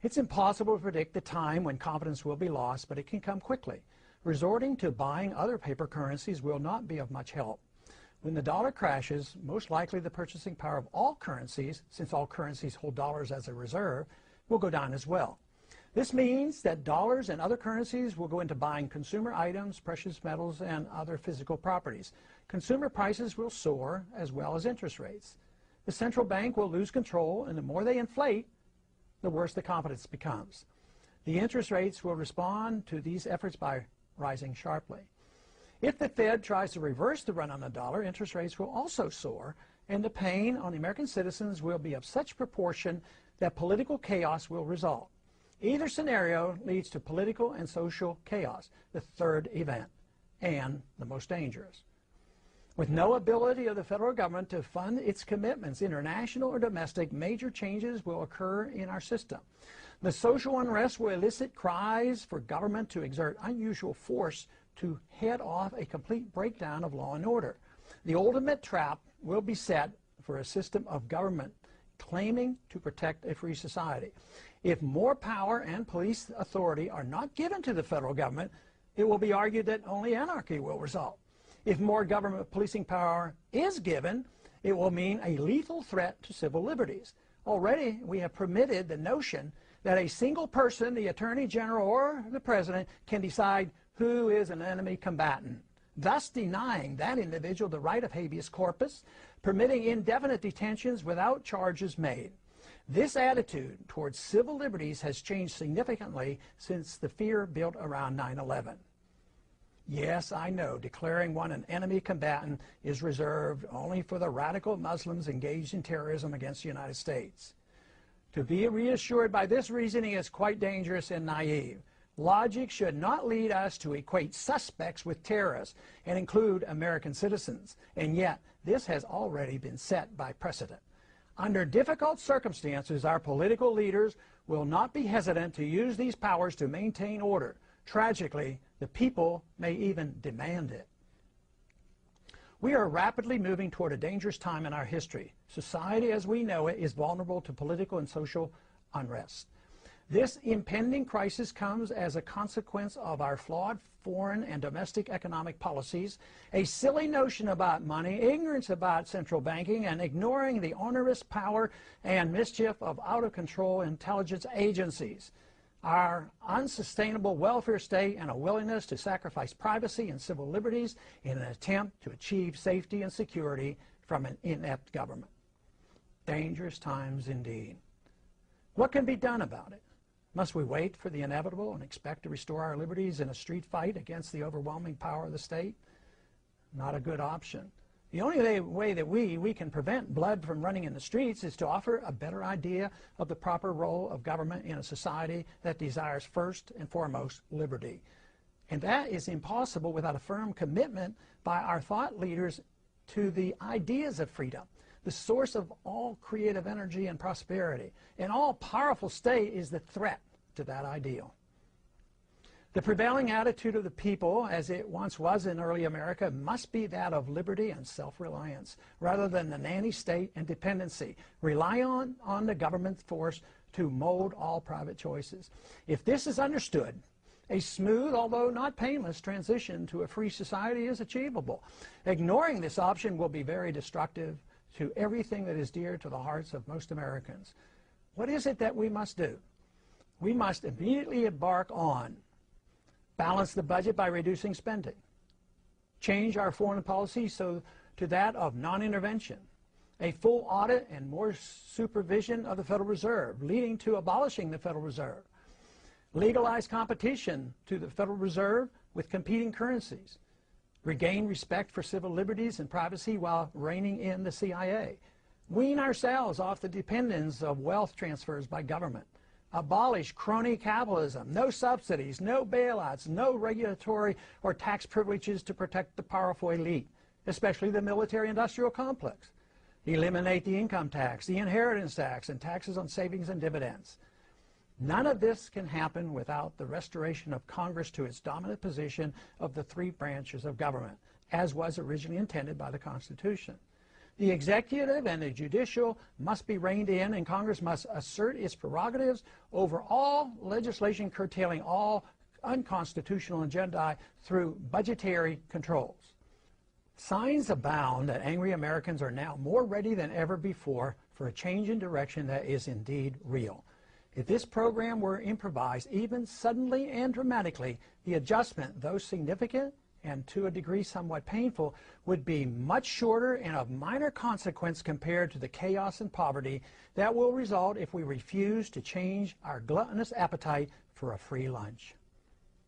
It's impossible to predict the time when confidence will be lost, but it can come quickly. Resorting to buying other paper currencies will not be of much help. When the dollar crashes, most likely the purchasing power of all currencies, since all currencies hold dollars as a reserve, will go down as well. This means that dollars and other currencies will go into buying consumer items, precious metals, and other physical properties. Consumer prices will soar, as well as interest rates. The central bank will lose control, and the more they inflate, the worse the confidence becomes. The interest rates will respond to these efforts by rising sharply. If the Fed tries to reverse the run on the dollar, interest rates will also soar, and the pain on the American citizens will be of such proportion that political chaos will result. Either scenario leads to political and social chaos, the third event, and the most dangerous. With no ability of the federal government to fund its commitments, international or domestic, major changes will occur in our system. The social unrest will elicit cries for government to exert unusual force to head off a complete breakdown of law and order. The ultimate trap will be set for a system of government claiming to protect a free society. If more power and police authority are not given to the federal government, it will be argued that only anarchy will result. If more government policing power is given, it will mean a lethal threat to civil liberties. Already, we have permitted the notion that a single person, the Attorney General or the President, can decide who is an enemy combatant, thus denying that individual the right of habeas corpus, permitting indefinite detentions without charges made. This attitude towards civil liberties has changed significantly since the fear built around 9/11. Yes, I know, declaring one an enemy combatant is reserved only for the radical Muslims engaged in terrorism against the United States. To be reassured by this reasoning is quite dangerous and naive. Logic should not lead us to equate suspects with terrorists and include American citizens, and yet this has already been set by precedent. Under difficult circumstances, our political leaders will not be hesitant to use these powers to maintain order. Tragically, the people may even demand it. We are rapidly moving toward a dangerous time in our history. Society as we know it is vulnerable to political and social unrest. This impending crisis comes as a consequence of our flawed foreign and domestic economic policies, a silly notion about money, ignorance about central banking, and ignoring the onerous power and mischief of out-of-control intelligence agencies. Our unsustainable welfare state and a willingness to sacrifice privacy and civil liberties in an attempt to achieve safety and security from an inept government. Dangerous times indeed. What can be done about it? Must we wait for the inevitable and expect to restore our liberties in a street fight against the overwhelming power of the state? Not a good option. The only way that we can prevent blood from running in the streets is to offer a better idea of the proper role of government in a society that desires first and foremost liberty. And that is impossible without a firm commitment by our thought leaders to the ideas of freedom, the source of all creative energy and prosperity. An all-powerful state is the threat to that ideal. The prevailing attitude of the people, as it once was in early America, must be that of liberty and self-reliance, rather than the nanny state and dependency. Rely on the government force to mold all private choices. If this is understood, a smooth, although not painless, transition to a free society is achievable. Ignoring this option will be very destructive to everything that is dear to the hearts of most Americans. What is it that we must do? We must immediately embark on balance the budget by reducing spending, change our foreign policy to that of non-intervention, a full audit and more supervision of the Federal Reserve, leading to abolishing the Federal Reserve, legalize competition to the Federal Reserve with competing currencies, regain respect for civil liberties and privacy while reining in the CIA, wean ourselves off the dependence of wealth transfers by government, abolish crony capitalism, no subsidies, no bailouts, no regulatory or tax privileges to protect the powerful elite, especially the military-industrial complex, eliminate the income tax, the inheritance tax, and taxes on savings and dividends. None of this can happen without the restoration of Congress to its dominant position of the three branches of government, as was originally intended by the Constitution. The executive and the judicial must be reined in, and Congress must assert its prerogatives over all legislation curtailing all unconstitutional agendae through budgetary controls. Signs abound that angry Americans are now more ready than ever before for a change in direction that is indeed real. If this program were improvised, even suddenly and dramatically, the adjustment, though significant and to a degree somewhat painful, would be much shorter and of minor consequence compared to the chaos and poverty that will result if we refuse to change our gluttonous appetite for a free lunch.